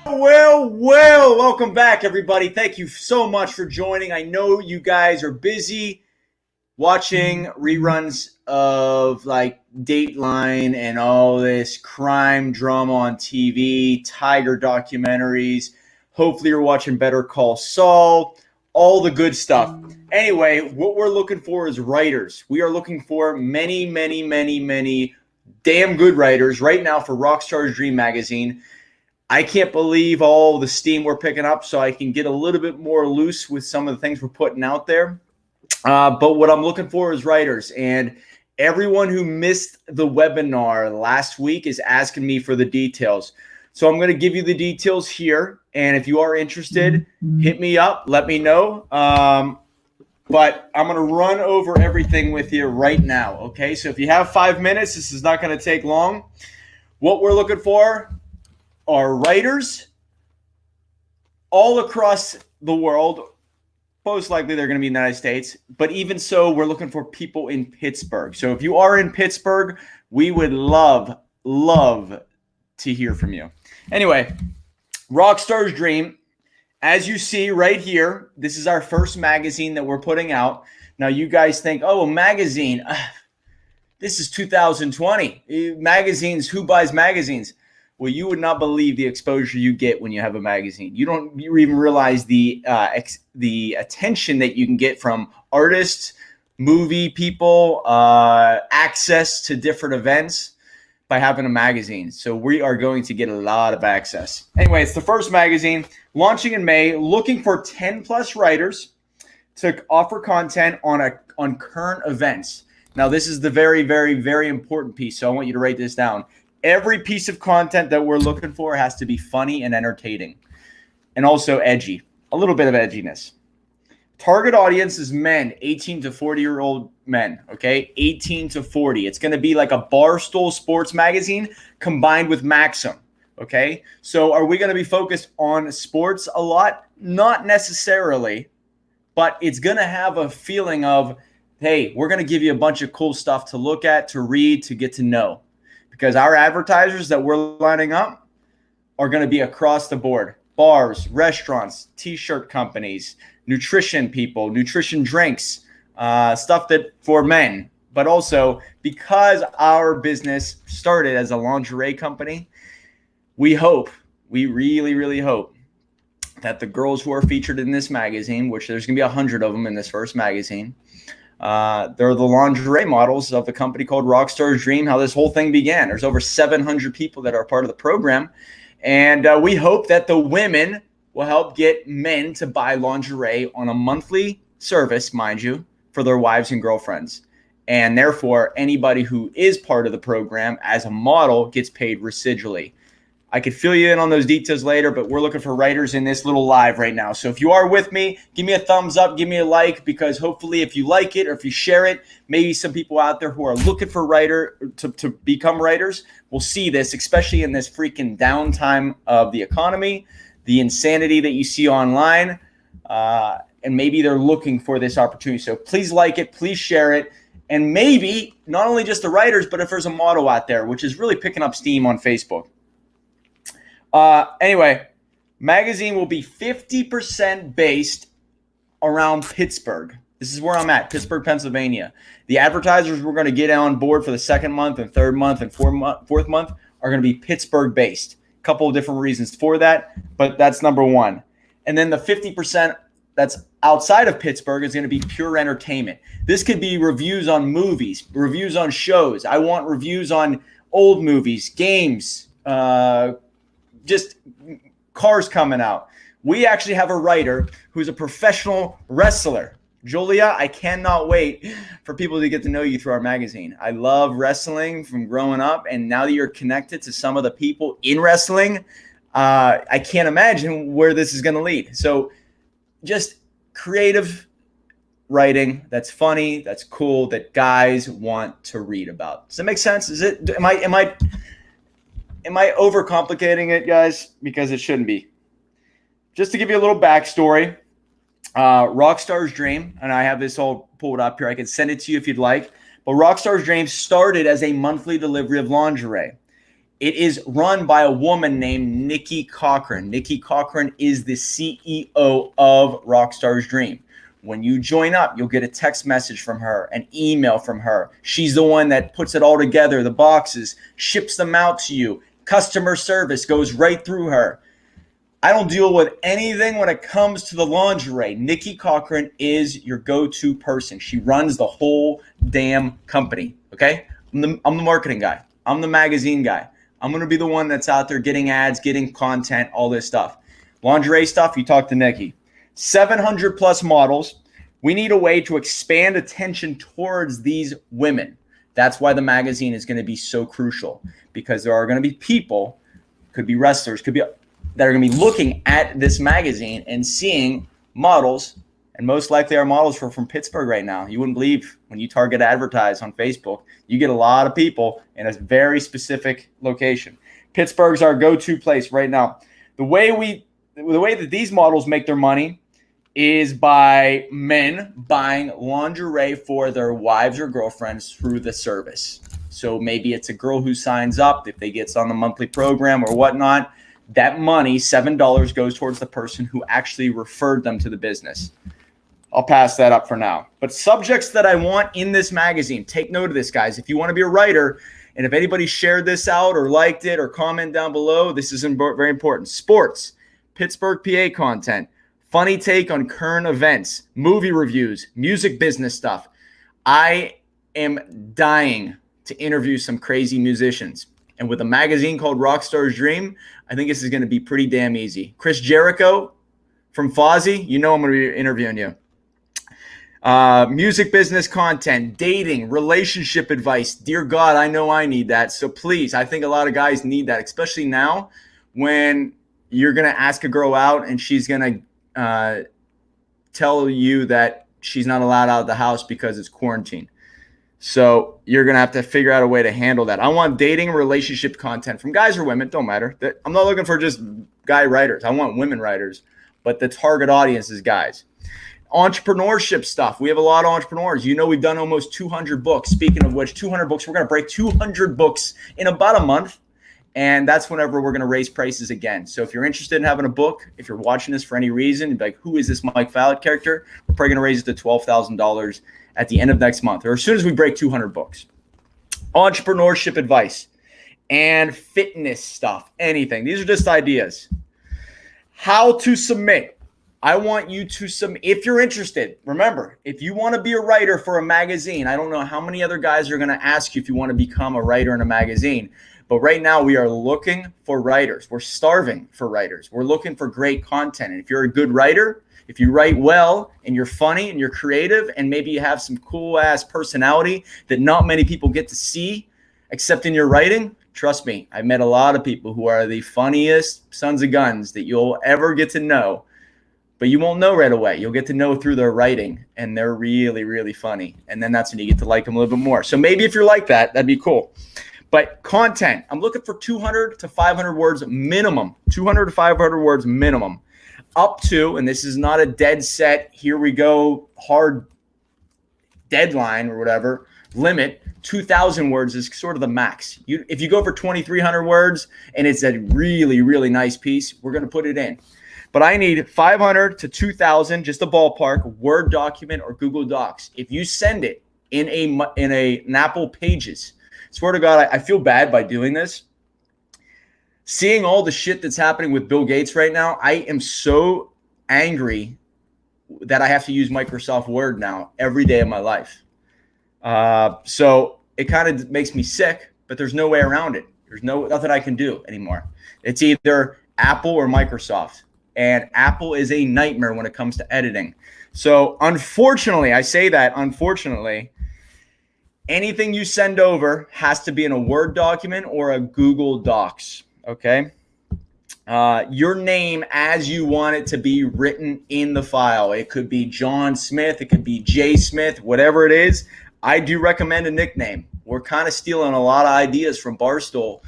Well, welcome back, everybody. Thank you so much for joining. I know you guys are busy watching reruns of like Dateline and all this crime drama on TV, Tiger documentaries. Hopefully, you're watching Better Call Saul, all the good stuff. Anyway, what we're looking for is writers. We are looking for many damn good writers right now for Rockstar's Dream magazine. I can't believe all the steam we're picking up, so I can get a little bit more loose with some of the things we're putting out there. But what I'm looking for is writers, and everyone who missed the webinar last week is asking me for the details. So I'm going to give you the details here, and if you are interested, hit me up, let me know. But I'm going to run over everything with you right now, okay? So if you have 5 minutes, this is not going to take long. What we're looking for are writers all across the world. Most likely they're going to be in the United States, but even so, we're looking for people in Pittsburgh. So if you are in Pittsburgh, we would love to hear from you. Anyway, Rockstar's Dream, as you see right here, this is our first magazine that we're putting out. Now you guys think, oh, a magazine, this is 2020. Magazines, who buys magazines? Well, you would not believe the exposure you get when you have a magazine. You even realize the attention that you can get from artists, movie people, access to different events by having a magazine. So we are going to get a lot of access. Anyway, it's the first magazine launching in May, looking for 10 plus writers to offer content on current events. Now, this is the very important piece. So I want you to write this down. Every piece of content that we're looking for has to be funny and entertaining, and also edgy, a little bit of edginess. Target audience is men, 18 to 40-year-old men, okay? 18 to 40. It's going to be like a Barstool Sports magazine combined with Maxim, okay? So are we going to be focused on sports a lot? Not necessarily, but it's going to have a feeling of, hey, we're going to give you a bunch of cool stuff to look at, to read, to get to know. Because our advertisers that we're lining up are going to be across the board. Bars, restaurants, t-shirt companies, nutrition people, nutrition drinks, stuff that for men. But also, because our business started as a lingerie company, we really hope that the girls who are featured in this magazine, which there's going to be 100 of them in this first magazine, they're the lingerie models of the company called Rockstar's Dream, how this whole thing began. There's over 700 people that are part of the program. And we hope that the women will help get men to buy lingerie on a monthly service, mind you, for their wives and girlfriends. And therefore, anybody who is part of the program as a model gets paid residually. I could fill you in on those details later, but we're looking for writers in this little live right now. So if you are with me, give me a thumbs up, give me a like, because hopefully if you like it or if you share it, maybe some people out there who are looking for writer to become writers will see this, especially in this freaking downtime of the economy, the insanity that you see online, and maybe they're looking for this opportunity. So please like it, please share it, and maybe not only just the writers, but if there's a model out there, which is really picking up steam on Facebook. Anyway, magazine will be 50% based around Pittsburgh. This is where I'm at, Pittsburgh, Pennsylvania. The advertisers we're going to get on board for the second month and third month and fourth month are going to be Pittsburgh based. A couple of different reasons for that, but that's number one. And then the 50% that's outside of Pittsburgh is going to be pure entertainment. This could be reviews on movies, reviews on shows. I want reviews on old movies, games, just cars coming out. We actually have a writer who's a professional wrestler. Julia, I cannot wait for people to get to know you through our magazine. I love wrestling from growing up, and now that you're connected to some of the people in wrestling, I can't imagine where this is going to lead. So just creative writing that's funny, that's cool, that guys want to read about. Does that make sense? Am I overcomplicating it, guys? Because it shouldn't be. Just to give you a little backstory, Rockstar's Dream, and I have this all pulled up here. I can send it to you if you'd like. But Rockstar's Dream started as a monthly delivery of lingerie. It is run by a woman named Nikki Cochran. Nikki Cochran is the CEO of Rockstar's Dream. When you join up, you'll get a text message from her, an email from her. She's the one that puts it all together, the boxes, ships them out to you. Customer service goes right through her. I don't deal with anything when it comes to the lingerie. Nikki Cochran is your go-to person. She runs the whole damn company, okay? I'm the marketing guy. I'm the magazine guy. I'm going to be the one that's out there getting ads, getting content, all this stuff. Lingerie stuff, you talk to Nikki. 700 plus models. We need a way to expand attention towards these women. That's why the magazine is going to be so crucial, because there are going to be people, could be wrestlers, could be that are going to be looking at this magazine and seeing models, and most likely our models are from Pittsburgh right now. You wouldn't believe when you target advertise on Facebook, you get a lot of people in a very specific location. Pittsburgh's our go-to place right now. The way that these models make their money is by men buying lingerie for their wives or girlfriends through the service. So maybe it's a girl who signs up, if they get on the monthly program or whatnot, that money, $7, goes towards the person who actually referred them to the business. I'll pass that up for now. But subjects that I want in this magazine, take note of this, guys. If you want to be a writer, and if anybody shared this out or liked it or comment down below, this is very important. Sports, Pittsburgh, PA content, funny take on current events, movie reviews, music business stuff. I am dying to interview some crazy musicians. And with a magazine called Rockstar's Dream, I think this is going to be pretty damn easy. Chris Jericho from Fozzy, you know I'm going to be interviewing you. Music business content, dating, relationship advice. Dear God, I know I need that. So please, I think a lot of guys need that, especially now when you're going to ask a girl out and she's going to tell you that she's not allowed out of the house because it's quarantine. So you're going to have to figure out a way to handle that. I want dating relationship content from guys or women. Don't matter. I'm not looking for just guy writers. I want women writers, but the target audience is guys. Entrepreneurship stuff. We have a lot of entrepreneurs. You know, we've done almost 200 books. Speaking of which, 200 books. We're going to break 200 books in about a month. And that's whenever we're going to raise prices again. So if you're interested in having a book, if you're watching this for any reason, you'd be like, who is this Mike Fallett character? We're probably going to raise it to $12,000 at the end of next month, or as soon as we break 200 books. Entrepreneurship advice and fitness stuff, anything. These are just ideas. How to submit. I want you to submit. If you're interested, remember, if you want to be a writer for a magazine, I don't know how many other guys are going to ask you if you want to become a writer in a magazine. But right now we are looking for writers. We're starving for writers. We're looking for great content. And if you're a good writer, if you write well and you're funny and you're creative and maybe you have some cool ass personality that not many people get to see except in your writing, trust me, I've met a lot of people who are the funniest sons of guns that you'll ever get to know. But you won't know right away. You'll get to know through their writing, and they're really, really funny. And then that's when you get to like them a little bit more. So maybe if you're like that, that'd be cool. But content, I'm looking for 200 to 500 words minimum. 200 to 500 words minimum. Up to, and this is not a dead set, here we go, hard deadline or whatever, limit, 2,000 words is sort of the max. If you go for 2,300 words and it's a really, really nice piece, we're going to put it in. But I need 500 to 2,000, just a ballpark, Word document or Google Docs. If you send it in an Apple Pages, swear to God, I feel bad by doing this. Seeing all the shit that's happening with Bill Gates right now, I am so angry that I have to use Microsoft Word now every day of my life. So it kind of makes me sick, but there's no way around it. There's nothing I can do anymore. It's either Apple or Microsoft. And Apple is a nightmare when it comes to editing. So unfortunately, I say that unfortunately, anything you send over has to be in a Word document or a Google Docs. Okay. Your name as you want it to be written in the file. It could be John Smith. It could be Jay Smith, whatever it is. I do recommend a nickname. We're kind of stealing a lot of ideas from Barstool.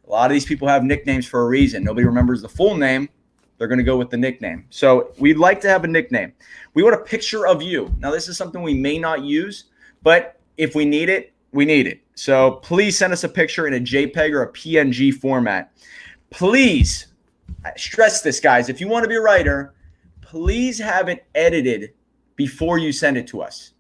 A lot of these people have nicknames for a reason. Nobody remembers the full name. They're going to go with the nickname. So we'd like to have a nickname. We want a picture of you. Now, this is something we may not use, but if we need it, We need it. So please send us a picture in a JPEG or a PNG format. Please, I stress this, guys. If you want to be a writer, please have it edited before you send it to us.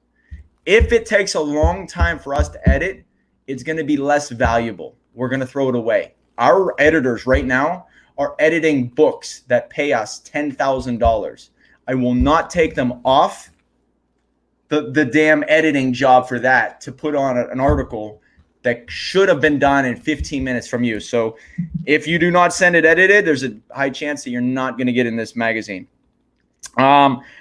If it takes a long time for us to edit, it's going to be less valuable. We're going to throw it away. Our editors right now are editing books that pay us $10,000. I will not take them off the damn editing job for that to put on an article that should have been done in 15 minutes from you. So if you do not send it edited, there's a high chance that you're not going to get in this magazine.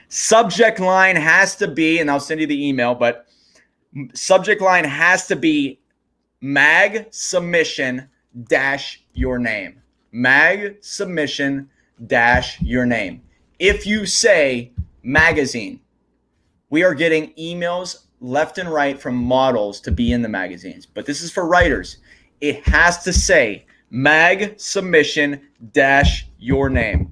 Subject line has to be, and I'll send you the email, but subject line has to be mag submission dash your name. Mag submission dash your name. If you say magazine, we are getting emails left and right from models to be in the magazines, but this is for writers. It has to say mag submission dash your name.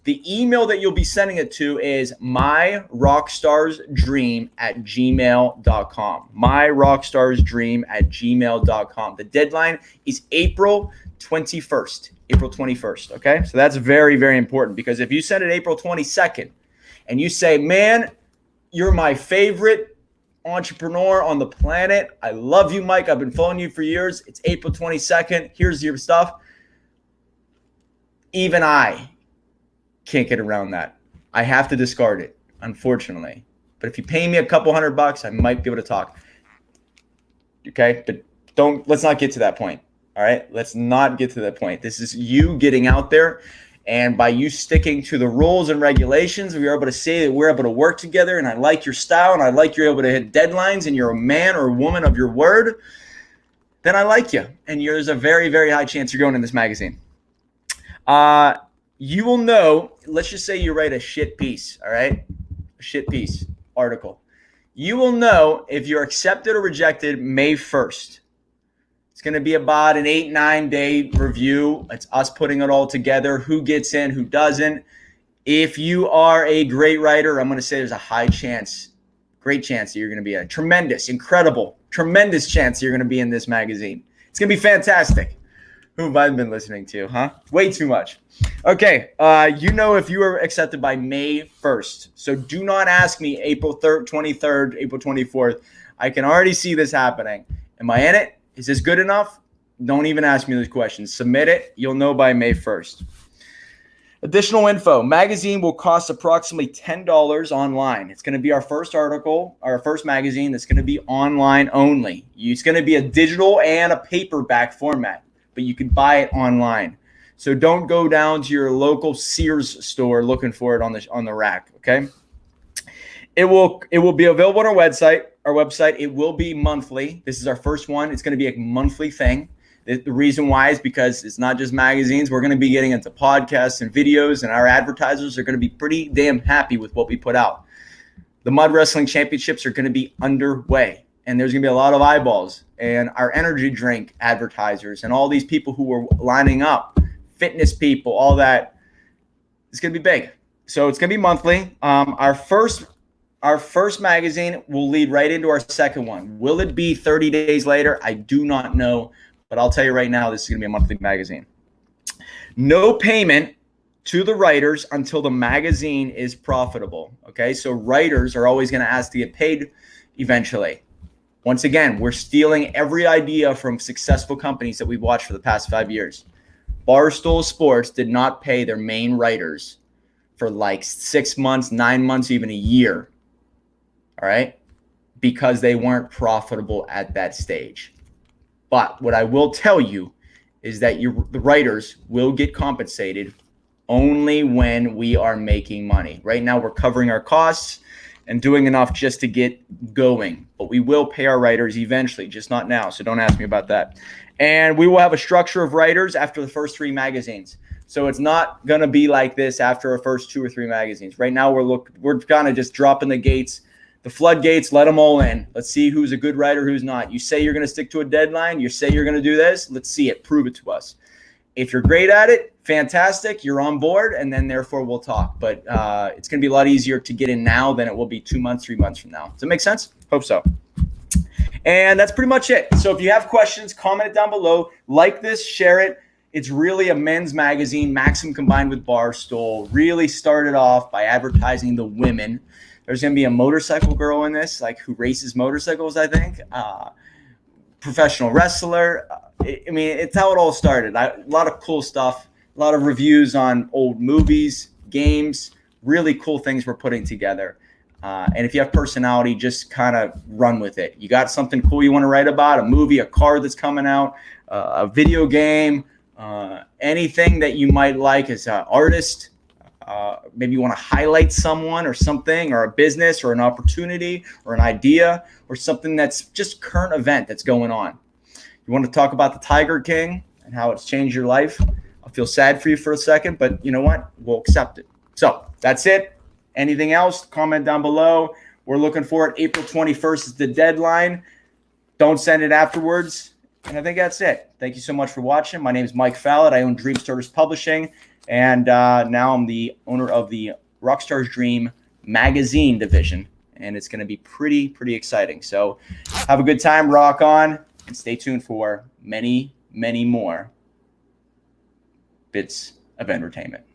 The email that you'll be sending it to is myrockstarsdream@gmail.com. myrockstarsdream@gmail.com. The deadline is April 21st. April 21st, okay? So that's very, very important, because if you send it April 22nd and you say, man, you're my favorite entrepreneur on the planet. I love you, Mike. I've been following you for years. It's April 22nd. Here's your stuff. Even I can't get around that. I have to discard it, unfortunately. But if you pay me a couple $100, I might be able to talk. Okay? But let's not get to that point. All right? Let's not get to that point. This is you getting out there. And by you sticking to the rules and regulations, we are able to say that we're able to work together, and I like your style, and I like you're able to hit deadlines, and you're a man or a woman of your word, then I like you. And there's a very, very high chance you're going in this magazine. You will know, let's just say you write a shit piece, all right? A shit piece, article. You will know if you're accepted or rejected May 1st. It's going to be about an 8-9 day review. It's us putting it all together, who gets in, who doesn't. If you are a great writer, I'm going to say there's a high chance, great chance that you're going to be a tremendous, incredible, tremendous chance that you're going to be in this magazine. It's going to be fantastic. Who have I been listening to, huh? Way too much. Okay, you know if you are accepted by May 1st. So do not ask me April 3rd, 23rd, April 24th. I can already see this happening. Am I in it? Is this good enough? Don't even ask me those questions. Submit it. You'll know by May 1st. Additional info. Magazine will cost approximately $10 online. It's going to be our first article, our first magazine that's going to be online only. It's going to be a digital and a paperback format, but you can buy it online. So don't go down to your local Sears store looking for it on the rack, okay? It will be available on our website. It will be monthly. This is our first one. It's going to be a monthly thing. The reason why is because it's not just magazines. We're going to be getting into podcasts and videos, and our advertisers are going to be pretty damn happy with what we put out. The Mud Wrestling Championships are going to be underway, and there's going to be a lot of eyeballs. And our energy drink advertisers and all these people who are lining up, fitness people, all that, it's going to be big. So it's going to be monthly. Our first magazine will lead right into our second one. Will it be 30 days later? I do not know, but I'll tell you right now, this is going to be a monthly magazine. No payment to the writers until the magazine is profitable. Okay, so writers are always going to ask to get paid eventually. Once again, we're stealing every idea from successful companies that we've watched for the past 5 years. Barstool Sports did not pay their main writers for like 6 months, 9 months, even a year. All right? Because they weren't profitable at that stage. But what I will tell you is that the writers will get compensated only when we are making money. Right now, we're covering our costs and doing enough just to get going. But we will pay our writers eventually, just not now. So don't ask me about that. And we will have a structure of writers after the first 3 magazines. So it's not going to be like this after our first 2 or 3 magazines. Right now, we're kind of just dropping the gates, the floodgates, let them all in. Let's see who's a good writer, who's not. You say you're going to stick to a deadline. You say you're going to do this. Let's see it. Prove it to us. If you're great at it, fantastic. You're on board, and then therefore we'll talk. But it's going to be a lot easier to get in now than it will be 2 months, 3 months from now. Does that make sense? Hope so. And that's pretty much it. So if you have questions, comment it down below. Like this, share it. It's really a men's magazine, Maxim combined with Barstool. Really started off by advertising the women. There's going to be a motorcycle girl in this, like who races motorcycles, I think. Professional wrestler. I mean, it's how it all started. A lot of cool stuff, a lot of reviews on old movies, games, really cool things we're putting together. And if you have personality, just kind of run with it. You got something cool you want to write about, a movie, a car that's coming out, a video game, anything that you might like as an artist. Maybe you want to highlight someone or something, or a business or an opportunity or an idea or something that's just current event that's going on. You want to talk about the Tiger King and how it's changed your life? I'll feel sad for you for a second, but you know what? We'll accept it. So that's it. Anything else? Comment down below. We're looking for it. April 21st is the deadline. Don't send it afterwards. And I think that's it. Thank you so much for watching. My name is Mike Fallett. I own Dream Starters Publishing. And now I'm the owner of the Rockstar's Dream magazine division. And it's going to be pretty exciting. So have a good time. Rock on. And stay tuned for many more bits of entertainment.